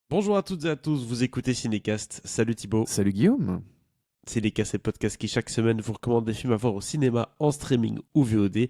Bonjour à toutes et à tous, vous écoutez Cinécast. Salut Thibaut. Salut Guillaume. Cinécast, c'est le podcast qui chaque semaine vous recommande des films à voir au cinéma, en streaming ou VOD.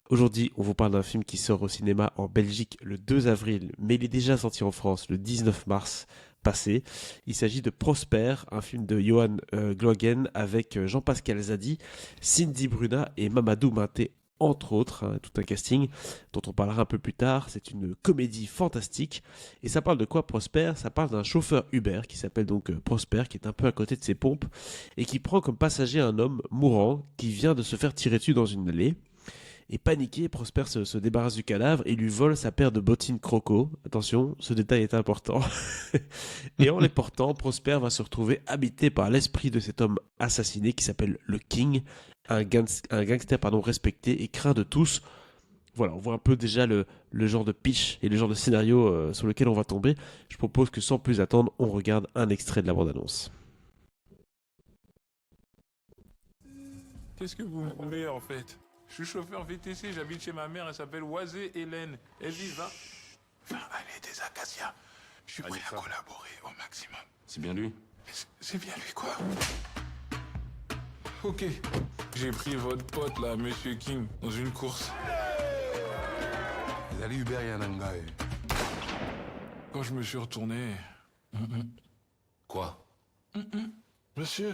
Aujourd'hui, on vous parle d'un film qui sort au cinéma en Belgique le 2 avril, mais il est déjà sorti en France le 19 mars passé. Il s'agit de Prosper, un film de Johan Glogen avec Jean-Pascal Zadi, Cindy Bruna et Mamadou Minté entre autres, hein, tout un casting dont on parlera un peu plus tard. C'est une comédie fantastique. Et ça parle de quoi, Prosper? Ça parle d'un chauffeur Uber qui s'appelle donc Prosper, qui est un peu à côté de ses pompes, et qui prend comme passager un homme mourant qui vient de se faire tirer dessus dans une allée. Et paniqué, Prosper se débarrasse du cadavre et lui vole sa paire de bottines Croco. Attention, ce détail est important. Et en les portant, Prosper va se retrouver habité par l'esprit de cet homme assassiné qui s'appelle le King, un gangster respecté et craint de tous. Voilà, on voit un peu déjà le genre de pitch et le genre de scénario sur lequel on va tomber. Je propose que sans plus attendre, on regarde un extrait de la bande-annonce. Qu'est-ce que vous voulez en fait? Je suis chauffeur VTC, j'habite chez ma mère, elle s'appelle Oisé Hélène. Elle dit va aller des acacias. Je suis prêt à collaborer au maximum. C'est bien lui. C'est bien lui quoi. Ok, j'ai pris votre pote là, Monsieur King, dans une course. Vous allez Uber Yananga. Quand je me suis retourné, Quoi? monsieur,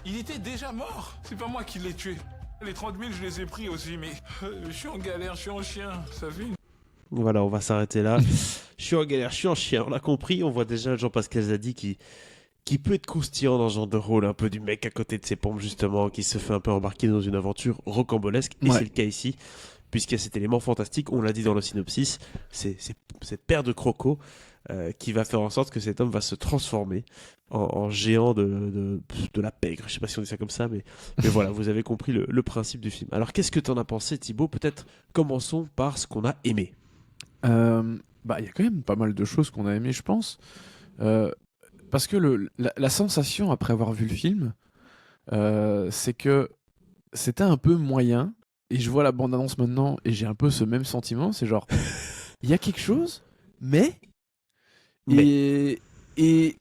il était déjà mort. C'est pas moi qui l'ai tué. Les 30 000, je les ai pris aussi, mais je suis en galère, je suis en chien, ça fait une... Voilà, on va s'arrêter là. Je suis en galère, je suis en chien. On l'a compris, on voit déjà Jean-Pascal Zadi qui peut être croustillant dans ce genre de rôle, un peu du mec à côté de ses pompes justement, qui se fait un peu embarquer dans une aventure rocambolesque, et Ouais. c'est le cas ici, puisqu'il y a cet élément fantastique, on l'a dit dans le synopsis, c'est cette paire de crocos qui va faire en sorte que cet homme va se transformer en géant de la pègre, je sais pas si on dit ça comme ça, mais voilà, vous avez compris le principe du film. Alors qu'est-ce que t'en as pensé Thibaut? Peut-être commençons par ce qu'on a aimé. Il y a quand même pas mal de choses qu'on a aimé, je pense. Euh, Parce que la sensation après avoir vu le film, c'est que c'était un peu moyen. Et je vois la bande-annonce maintenant et j'ai un peu ce même sentiment. C'est genre, il y a quelque chose, mais. Mais, Et, et,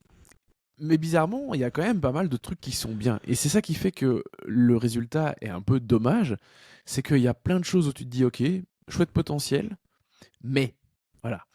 mais bizarrement, il y a quand même pas mal de trucs qui sont bien. Et c'est ça qui fait que le résultat est un peu dommage. C'est qu'il y a plein de choses où tu te dis, ok, chouette potentiel, mais. Voilà.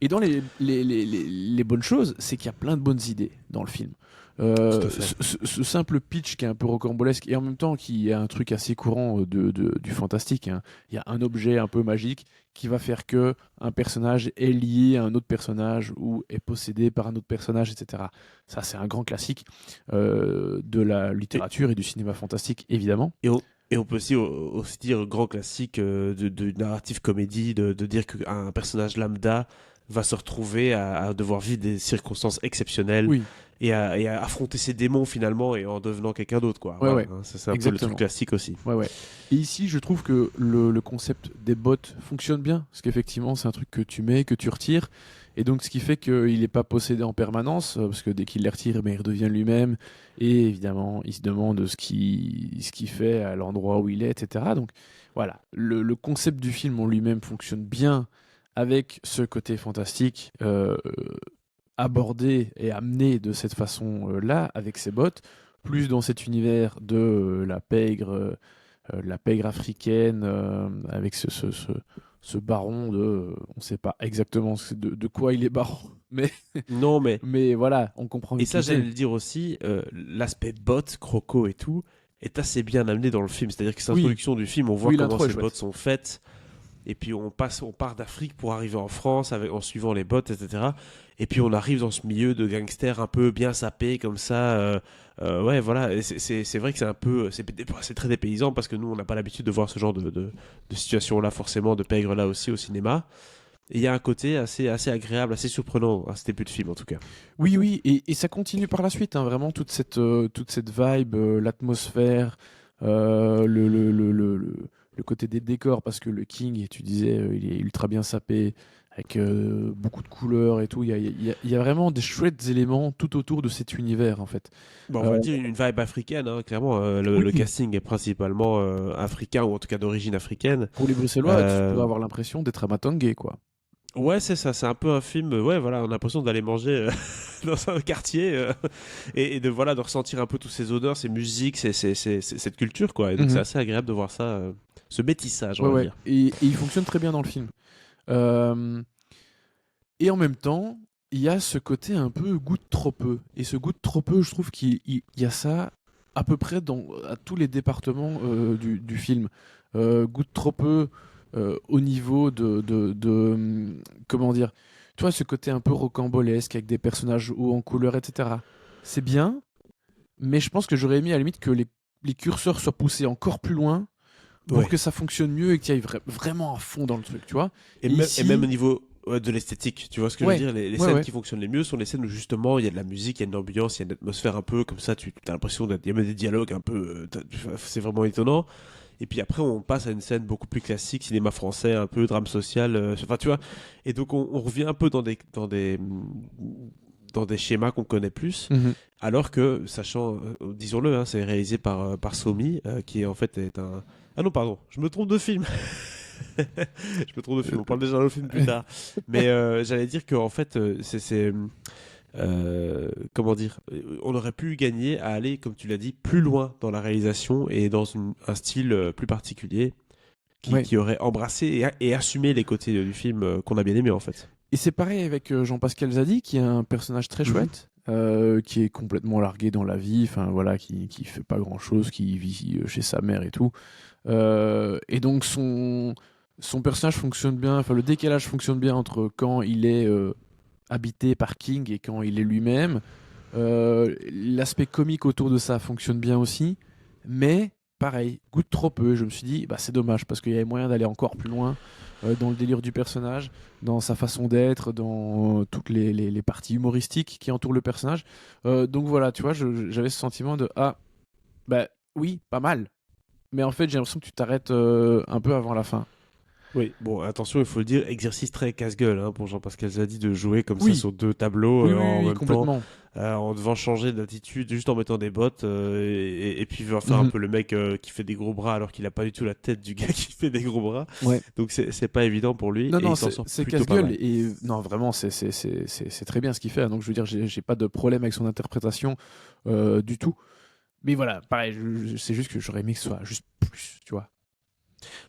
Et dans les bonnes choses, c'est qu'il y a plein de bonnes idées dans le film. tout à fait. Ce simple pitch qui est un peu rocambolesque et en même temps qui est un truc assez courant du fantastique, hein. Il y a un objet un peu magique qui va faire que un personnage est lié à un autre personnage ou est possédé par un autre personnage, etc. Ça, c'est un grand classique de la Et, littérature et du cinéma fantastique, évidemment. et on peut aussi dire grand classique de narrative comédie, de dire qu'un personnage lambda va se retrouver à devoir vivre des circonstances exceptionnelles Oui, et à affronter ses démons finalement et en devenant quelqu'un d'autre, quoi. ouais, Voilà, ouais, hein, ça, c'est un peu le truc exactement. classique aussi. Ouais, ouais. Et ici, je trouve que le concept des bots fonctionne bien, parce qu'effectivement, c'est un truc que tu mets, que tu retires, et donc ce qui fait qu'il n'est pas possédé en permanence, parce que dès qu'il les retire, eh ben, il redevient lui-même, et évidemment, il se demande ce qu'il fait à l'endroit où il est, etc. Donc voilà, le concept du film en lui-même fonctionne bien avec ce côté fantastique abordé et amené de cette façon-là, avec ses bots, plus dans cet univers de la pègre africaine, avec ce baron on ne sait pas exactement de quoi il est baron, mais, Non, mais mais voilà, on comprend et vite ça, qui j'allais c'est. le dire aussi, l'aspect bot, croco et tout est assez bien amené dans le film. C'est-à-dire que cette Oui, introduction du film, on voit oui, comment l'intro est ces bots chouette. sont faites. Et puis on part d'Afrique pour arriver en France en suivant les bots, etc. Et puis on arrive dans ce milieu de gangsters un peu bien sapé comme ça. Ouais, voilà. Et c'est vrai que c'est un peu, c'est très dépaysant parce que nous on n'a pas l'habitude de voir ce genre de situation-là forcément, de pègre-là aussi au cinéma. Et il y a un côté assez agréable, assez surprenant à ce début de film en tout cas. Oui, oui, et ça continue par la suite, hein, vraiment toute cette vibe, l'atmosphère, le côté des décors, parce que le King, tu disais, il est ultra bien sapé, avec beaucoup de couleurs et tout. Il y a vraiment des chouettes éléments tout autour de cet univers, en fait. Bon, on Euh, va dire une vibe africaine, hein, clairement. Le oui, casting est principalement africain ou en tout cas d'origine africaine. pour les Bruxellois, tu Euh, pourrais avoir l'impression d'être à Matongue, quoi. Ouais, c'est ça, c'est un peu un film, ouais, voilà, on a l'impression d'aller manger dans un quartier et de, voilà, de ressentir un peu toutes ces odeurs, ces musiques, cette culture, quoi. Et donc c'est Mhm. assez agréable de voir ça, ce métissage, on Ouais, va ouais. dire. Et il fonctionne très bien dans le film. Euh, et en même temps, il y a ce côté un peu goût de trop peu. Et ce goût de trop peu, je trouve qu'il y a ça à peu près à tous les départements du film. Goût de trop peu au niveau comment dire, tu vois, ce côté un peu rocambolesque avec des personnages hauts en couleur, etc. C'est bien, mais je pense que j'aurais aimé à la limite que les curseurs soient poussés encore plus loin pour Ouais. que ça fonctionne mieux et que tu ailles vraiment à fond dans le truc, tu vois. Et, Et et même au ici, niveau de l'esthétique, tu vois ce que je veux ouais, dire? Les ouais, scènes ouais. qui fonctionnent les mieux sont les scènes où justement il y a de la musique, il y a une ambiance, il y a une atmosphère un peu comme ça, tu as l'impression d'être. Il y a même des dialogues un peu. C'est vraiment étonnant. Et puis après, on passe à une scène beaucoup plus classique, cinéma français, un peu drame social. Enfin, tu vois. Et donc, on revient un peu dans des schémas qu'on connaît plus. Mhm. Alors que, sachant, disons-le, hein, c'est réalisé par Somi, qui en fait est un. Ah non, pardon, je me trompe de film. Je me trompe de film, on parle déjà d'un film plus tard. Mais j'allais dire qu'en fait, comment dire, on aurait pu gagner à aller, comme tu l'as dit, plus loin dans la réalisation et dans un style plus particulier Ouais. qui aurait embrassé et assumé les côtés du film qu'on a bien aimé en fait. Et c'est pareil avec Jean-Pascal Zadi, qui est un personnage très Mhm. chouette, qui est complètement largué dans la vie, enfin voilà, qui fait pas grand-chose, qui vit chez sa mère et tout. Et donc son personnage fonctionne bien, enfin le décalage fonctionne bien entre quand il est habité par King et quand il est lui-même. L'aspect comique autour de ça fonctionne bien aussi, mais pareil, goûte trop peu. Je me suis dit, bah, c'est dommage parce qu'il y avait moyen d'aller encore plus loin dans le délire du personnage, dans sa façon d'être, dans toutes les parties humoristiques qui entourent le personnage. Donc voilà, tu vois, j'avais ce sentiment de ah, bah oui, pas mal, mais en fait, j'ai l'impression que tu t'arrêtes un peu avant la fin. Oui, bon, attention, il faut le dire, exercice très casse-gueule hein, pour Jean-Pascal Zadi de jouer comme ça Oui, sur deux tableaux oui, oui, en oui, même temps, complètement. en devant changer d'attitude, juste en mettant des bottes, et puis il va faire un Mhm. peu le mec qui fait des gros bras alors qu'il a pas du tout la tête du gars qui fait des gros bras. Ouais. Donc c'est pas évident pour lui Non, et non, il s'en sort c'est plutôt pas casse-gueule mal. et non, vraiment, c'est très bien ce qu'il fait. Donc, je veux dire, j'ai pas de problème avec son interprétation du tout. Mais voilà, pareil, c'est juste que j'aurais aimé que ce soit juste plus, tu vois.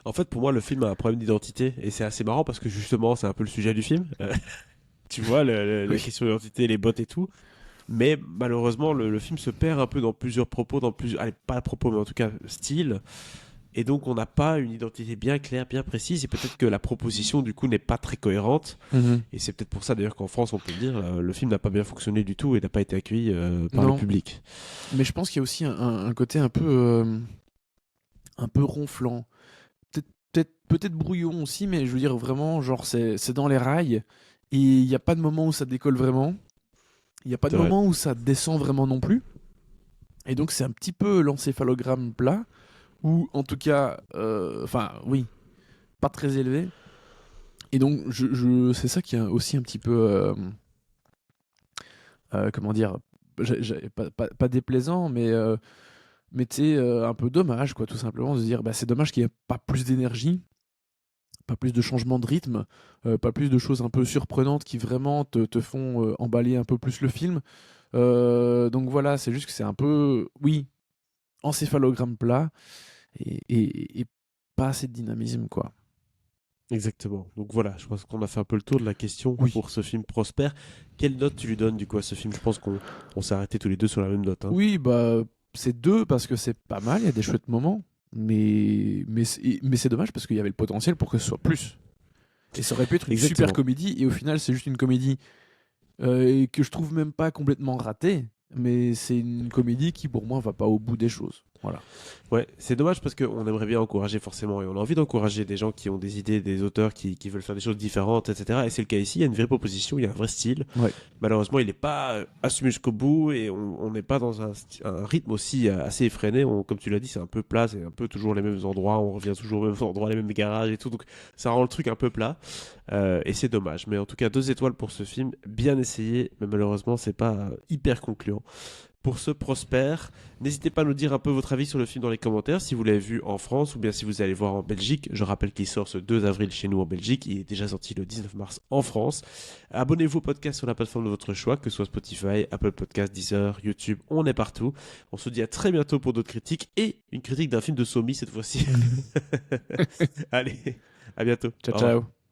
En fait, pour moi, le film a un problème d'identité et c'est assez marrant parce que justement, c'est un peu le sujet du film. Tu vois, la Oui. question d'identité, les bottes et tout. Mais malheureusement, le film se perd un peu dans plusieurs propos, dans plusieurs, allez, pas propos, mais en tout cas style. Et donc, on n'a pas une identité bien claire, bien précise. Et peut-être que la proposition, du coup, n'est pas très cohérente. Mhm. Et c'est peut-être pour ça, d'ailleurs, qu'en France, on peut le dire, le film n'a pas bien fonctionné du tout et n'a pas été accueilli par le Non, public. mais je pense qu'il y a aussi un côté un peu ronflant. Peut-être brouillon aussi, mais je veux dire vraiment, genre, c'est dans les rails. Et il n'y a pas de moment où ça décolle vraiment. Il n'y a pas de C'est vrai. moment où ça descend vraiment non plus. Et donc, c'est un petit peu l'encéphalogramme plat. Ou en tout cas, enfin, oui, pas très élevé. Et donc, c'est ça qui est aussi un petit peu, comment dire, pas déplaisant, mais tu sais, un peu dommage, quoi, tout simplement, de se dire, bah, c'est dommage qu'il n'y ait pas plus d'énergie, pas plus de changement de rythme, pas plus de choses un peu surprenantes qui vraiment te font emballer un peu plus le film. Donc voilà, c'est juste que c'est un peu, oui, encéphalogramme plat et pas assez de dynamisme, quoi. Exactement. Donc voilà, je pense qu'on a fait un peu le tour de la question Oui. pour ce film Prosper. Quelle note tu lui donnes du coup à ce film? Je pense qu'on s'est arrêté tous les deux sur la même note. Hein. Oui, bah, c'est deux parce que c'est pas mal, il y a des chouettes moments. Mais c'est dommage parce qu'il y avait le potentiel pour que ce soit plus. Et ça aurait pu être une super Exactement. comédie, et au final, c'est juste une comédie que je trouve même pas complètement ratée, mais c'est une comédie qui, pour moi, va pas au bout des choses. Voilà. Ouais, c'est dommage parce qu'on aimerait bien encourager forcément et on a envie d'encourager des gens qui ont des idées, des auteurs qui veulent faire des choses différentes, etc. Et c'est le cas ici, il y a une vraie proposition, il y a un vrai style. Ouais. Malheureusement, il n'est pas assumé jusqu'au bout et on n'est pas dans un rythme aussi assez effréné. Comme tu l'as dit, c'est un peu plat, c'est un peu toujours les mêmes endroits, on revient toujours aux mêmes endroits, les mêmes garages et tout. Donc ça rend le truc un peu plat et c'est dommage. Mais en tout cas, 2 étoiles pour ce film, bien essayé, mais malheureusement, c'est pas hyper concluant. pour ce Prosper. N'hésitez pas à nous dire un peu votre avis sur le film dans les commentaires, si vous l'avez vu en France ou bien si vous allez voir en Belgique. Je rappelle qu'il sort ce 2 avril chez nous en Belgique. Il est déjà sorti le 19 mars en France. Abonnez-vous au podcast sur la plateforme de votre choix, que ce soit Spotify, Apple Podcasts, Deezer, YouTube, on est partout. On se dit à très bientôt pour d'autres critiques et une critique d'un film de Somi cette fois-ci. Allez, à bientôt. Ciao, Au revoir. ciao.